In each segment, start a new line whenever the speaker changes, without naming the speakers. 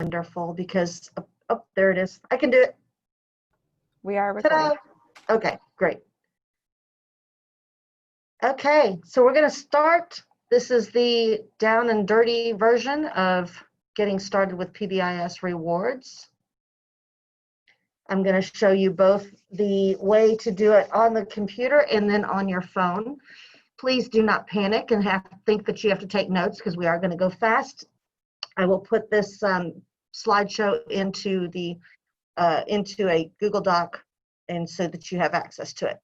wonderful because, oh, there it is. I can do it.
We are recording.
Ta-da! Okay, great. Okay, so we're going to start. This is the down and dirty version of getting started with PBIS rewards. I'm going to show you both the way to do it on the computer and then on your phone. Please do not panic and think that you have to take notes because we are going to go fast. I will put this slideshow into a Google Doc and so that you have access to it.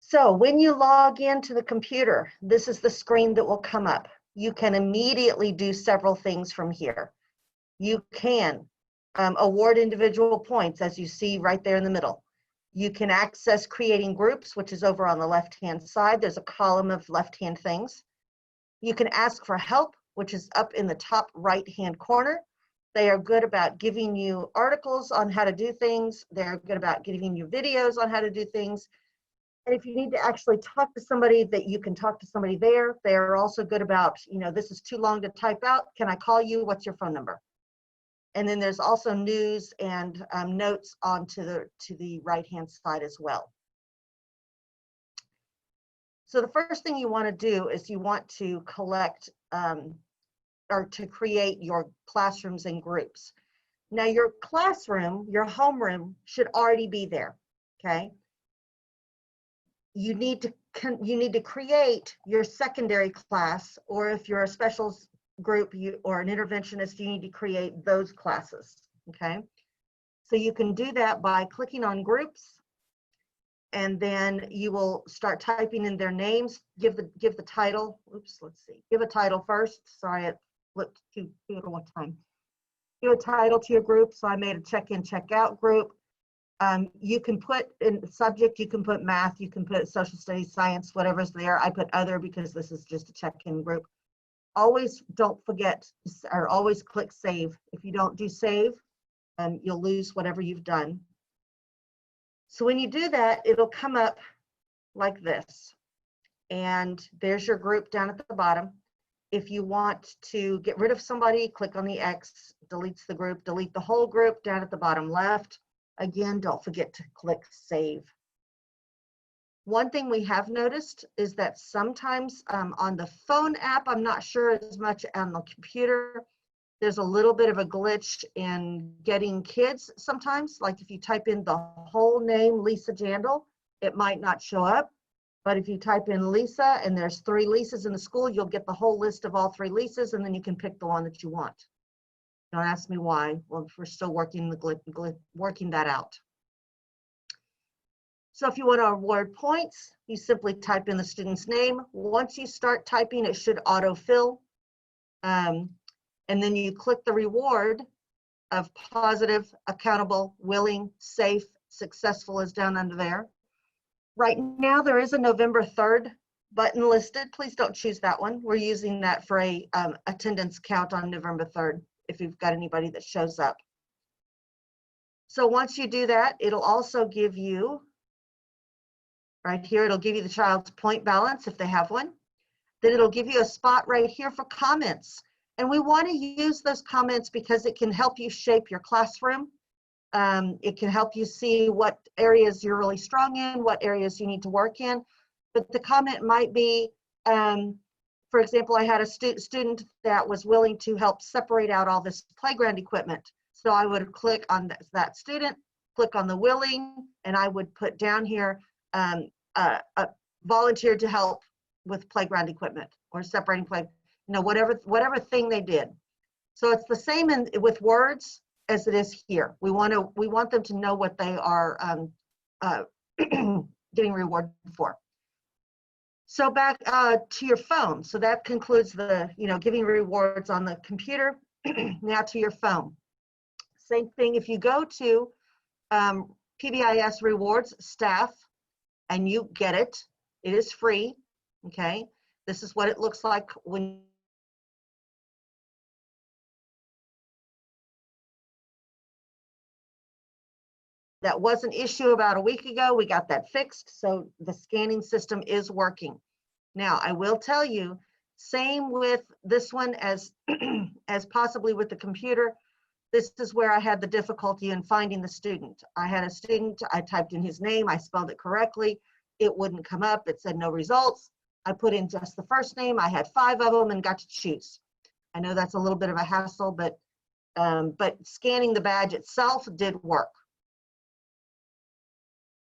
So when you log into the computer, this is the screen that will come up. You can immediately do several things from here. You can award individual points, as you see right there in the middle. You can access creating groups, which is over on the left-hand side. There's a column of left-hand things. You can ask for help, which is up in the top right-hand corner. They are good about giving you articles on how to do things. They're good about giving you videos on how to do things. And if you need to actually talk to somebody, that you can talk to somebody there. They're also good about, this is too long to type out. Can I call you? What's your phone number? And then there's also news and notes to the right-hand side as well. So the first thing you want to do is you want to collect or to create your classrooms and groups. Now your classroom, your homeroom should already be there, okay? You need to create your secondary class, or if you're a specials group or an interventionist, you need to create those classes, okay? So you can do that by clicking on groups, and then you will start typing in their names. Give the title. Oops, let's see. Give a title first. Sorry, it flipped to at one time. Give a title to your group. So I made a check-in, check-out group. You can put in the subject, you can put math, you can put social studies, science, whatever's there. I put other because this is just a check-in group. Always don't forget, or always click save. If you don't do save, you'll lose whatever you've done. So when you do that, it'll come up like this. And there's your group down at the bottom. If you want to get rid of somebody, click on the X, deletes the group, delete the whole group down at the bottom left. Again, don't forget to click save. One thing we have noticed is that sometimes on the phone app, I'm not sure as much on the computer, there's a little bit of a glitch in getting kids sometimes. Like if you type in the whole name, Lisa Jandal, it might not show up. But if you type in Lisa and there's 3 Lisas in the school, you'll get the whole list of all 3 Lisas, and then you can pick the one that you want. Don't ask me why. Well, we're still working that out. So if you want to award points, you simply type in the student's name. Once you start typing, it should autofill. And then you click the reward of positive, accountable, willing, safe, successful is down under there. Right now, there is a November 3rd button listed. Please don't choose that one. We're using that for a attendance count on November 3rd, if you've got anybody that shows up. So once you do that, it'll also give you, right here, it'll give you the child's point balance if they have one. Then it'll give you a spot right here for comments. And we want to use those comments because it can help you shape your classroom. It can help you see what areas you're really strong in, what areas you need to work in. But the comment might be, for example, I had a student that was willing to help separate out all this playground equipment. So I would click on that student, click on the willing, and I would put down here, volunteer to help with playground equipment or separating whatever thing they did. So it's the same with words as it is here. We want them to know what they are getting rewarded for. So back to your phone. So that concludes the giving rewards on the computer. Now to your phone. Same thing. If you go to PBIS rewards staff and you get it, it is free. Okay. This is what it looks like when that was an issue about a week ago. We got that fixed. So the scanning system is working. Now, I will tell you, Same with this one as, as possibly with the computer. This is where I had the difficulty in finding the student. I had a student, I typed in his name, I spelled it correctly. It wouldn't come up, it said no results. I put in just the first name. I had 5 of them and got to choose. I know that's a little bit of a hassle, but scanning the badge itself did work.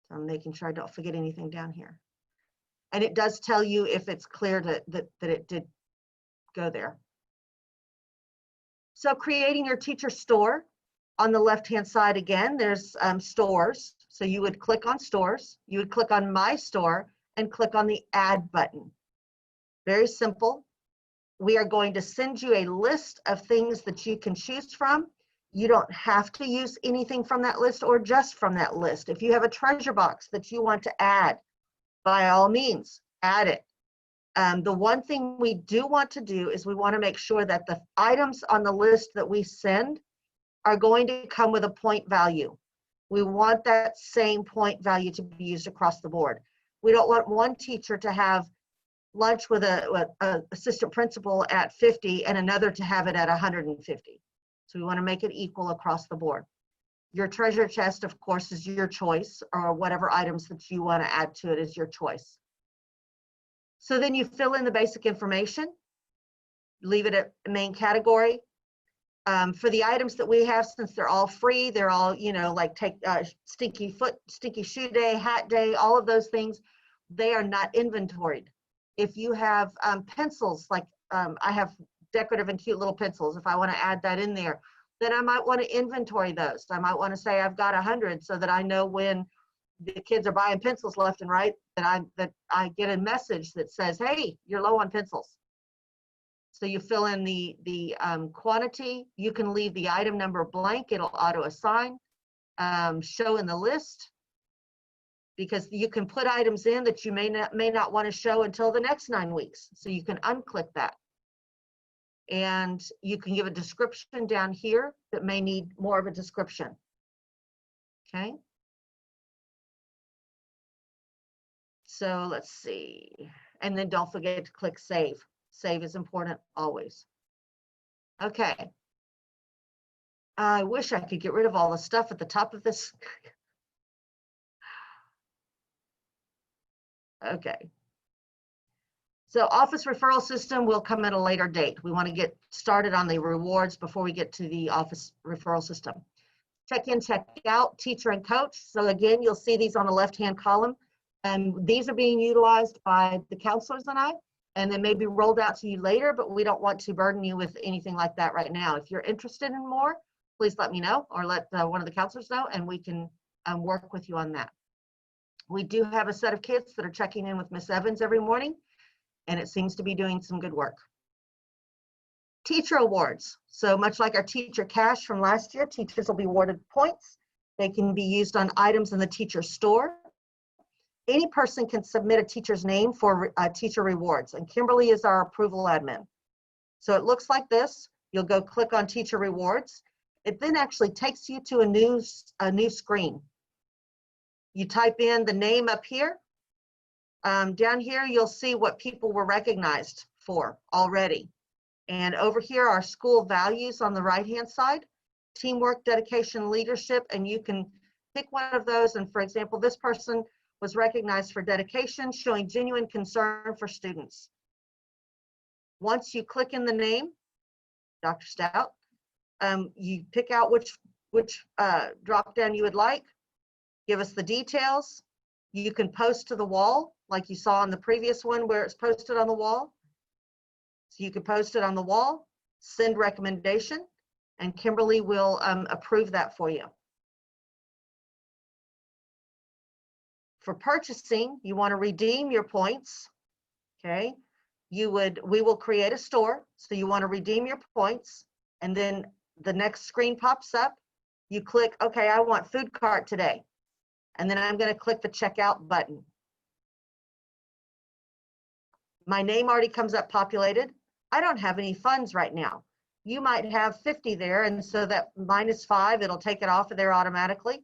So I'm making sure I don't forget anything down here. And it does tell you if it's clear that it did go there. So creating your teacher store, on the left-hand side again, there's stores. So you would click on stores, you would click on my store and click on the add button. Very simple. We are going to send you a list of things that you can choose from. You don't have to use anything from that list or just from that list. If you have a treasure box that you want to add, by all means, add it. The one thing we do want to do is we want to make sure that the items on the list that we send are going to come with a point value. We want that same point value to be used across the board. We don't want one teacher to have lunch with a assistant principal at 50 and another to have it at 150. So we want to make it equal across the board. Your treasure chest, of course, is your choice, or whatever items that you want to add to it is your choice. So then you fill in the basic information, leave it at main category. For the items that we have, since they're all free, they're all, you know, like take stinky shoe day, hat day, all of those things, they are not inventoried. If you have pencils, like I have decorative and cute little pencils, if I want to add that in there, then I might want to inventory those. I might want to say I've got 100 so that I know when the kids are buying pencils left and right, that I get a message that says, hey, you're low on pencils. So you fill in the quantity. You can leave the item number blank. It'll auto assign. Show in the list, because you can put items in that you may not want to show until the next 9 weeks. So you can unclick that. And you can give a description down here that may need more of a description. Okay. So let's see. And then don't forget to click save. Save is important always. Okay. I wish I could get rid of all the stuff at the top of this. Okay. So office referral system will come at a later date. We want to get started on the rewards before we get to the office referral system. Check in, check out, teacher and coach. So again, you'll see these on the left-hand column. And these are being utilized by the counselors and I, and then maybe rolled out to you later, but we don't want to burden you with anything like that right now. If you're interested in more, please let me know, or let one of the counselors know, and we can work with you on that. We do have a set of kids that are checking in with Miss Evans every morning, and it seems to be doing some good work. Teacher awards. So much like our teacher cash from last year, teachers will be awarded points. They can be used on items in the teacher store. Any person can submit a teacher's name for teacher rewards, and Kimberly is our approval admin. So it looks like this. You'll go click on teacher rewards. It then actually takes you to a new screen. You type in the name up here. Down here, you'll see what people were recognized for already. And over here are school values on the right-hand side, teamwork, dedication, leadership, and you can pick one of those. And for example, this person was recognized for dedication, showing genuine concern for students. Once you click in the name, Dr. Stout, you pick out which drop down you would like, give us the details. You can post to the wall, like you saw on the previous one where it's posted on the wall. So you can post it on the wall, send recommendation, and Kimberly will approve that for you. For purchasing, you want to redeem your points, okay? We will create a store, so you want to redeem your points, and then the next screen pops up. You click, okay, I want food cart today, and then I'm going to click the checkout button. My name already comes up populated. I don't have any funds right now. You might have 50 there, and so that -5, it'll take it off of there automatically,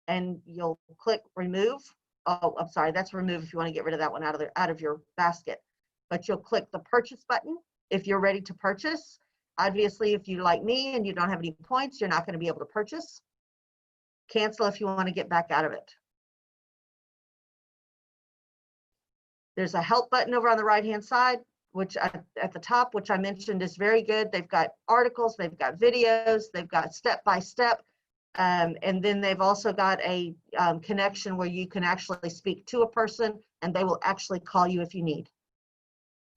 and you'll click remove. Oh, I'm sorry, that's remove if you want to get rid of that one out of your basket. but you'll click the purchase button if you're ready to purchase. Obviously, if you're like me and you don't have any points, you're not going to be able to purchase. Cancel if you want to get back out of it. There's a help button over on the right-hand side, which at the top, which I mentioned is very good. They've got articles, they've got videos, they've got step-by-step, and then they've also got a connection where you can actually speak to a person and they will actually call you if you need.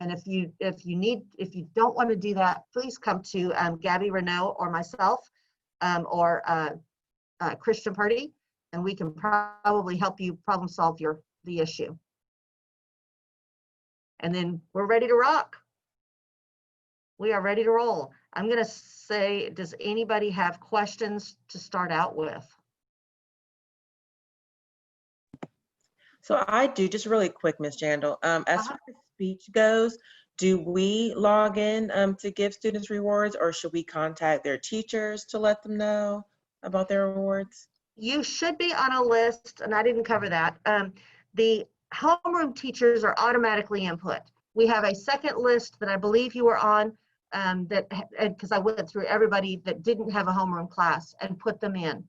And if you don't want to do that, please come to Gabby Renault or myself or Christian Purdy, and we can probably help you problem solve the issue. And then we're ready to rock. We are ready to roll. I'm going to say, does anybody have questions to start out with?
So I do, just really quick, Ms. Jandal. As far as speech goes, do we log in to give students rewards, or should we contact their teachers to let them know about their rewards?
You should be on a list, and I didn't cover that. The homeroom teachers are automatically input. We have a second list that I believe you were on, because I went through everybody that didn't have a homeroom class and put them in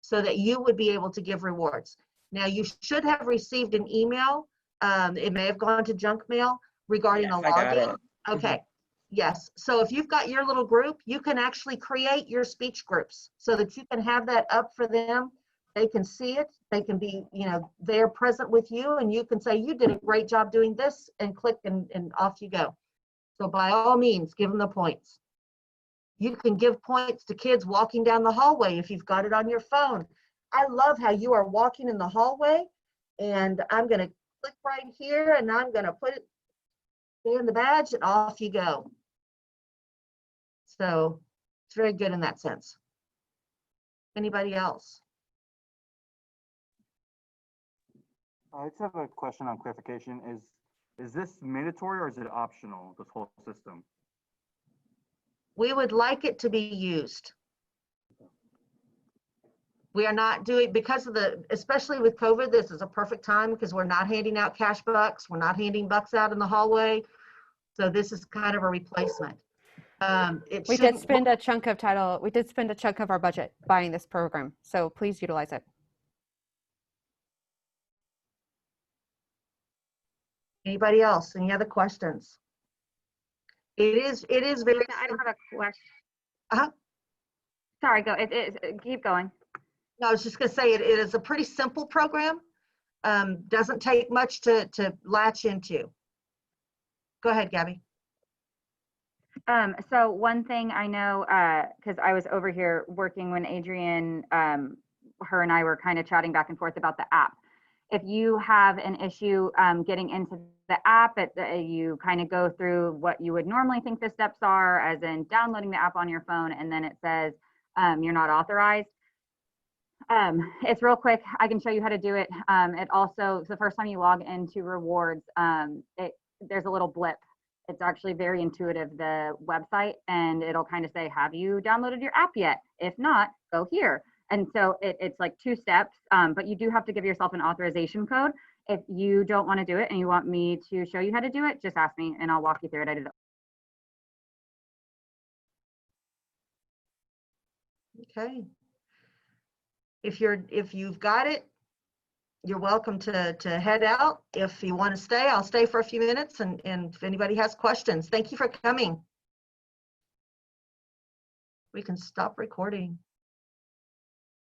so that you would be able to give rewards. Now, you should have received an email. It may have gone to junk mail regarding a login. Okay. Yes. So if you've got your little group, you can actually create your speech groups so that you can have that up for them. They can see it. They can be, they're present with you, and you can say, you did a great job doing this, and click and off you go. So by all means, give them the points. You can give points to kids walking down the hallway if you've got it on your phone. I love how you are walking in the hallway, and I'm going to click right here, and I'm going to put it in the badge, and off you go. So it's very good in that sense. Anybody else?
I just have a question on clarification. Is this mandatory or is it optional, this whole system?
We would like it to be used. We are not doing, because of especially with COVID, this is a perfect time because we're not handing out cash bucks. We're not handing bucks out in the hallway. So this is kind of a replacement.
We did spend a chunk of our budget buying this program. So please utilize it.
Anybody else? Any other questions? It is very.
I don't have a question.
Uh-huh.
Sorry, go. Keep going.
No, I was just going to say it is a pretty simple program. Doesn't take much to latch into. Go ahead, Gabby.
So one thing I know, because I was over here working when Adrienne, her and I were kind of chatting back and forth about the app. If you have an issue getting into the app, you kind of go through what you would normally think the steps are, as in downloading the app on your phone, and then it says you're not authorized. It's real quick. I can show you how to do it. It also, the first time you log into rewards, there's a little blip. It's actually very intuitive, the website, and it'll kind of say, have you downloaded your app yet? If not, go here. And so it's like 2 steps, but you do have to give yourself an authorization code. If you don't want to do it and you want me to show you how to do it, just ask me and I'll walk you through it. I did it.
Okay. If you've got it, you're welcome to head out. If you want to stay, I'll stay for a few minutes, and if anybody has questions, thank you for coming. We can stop recording.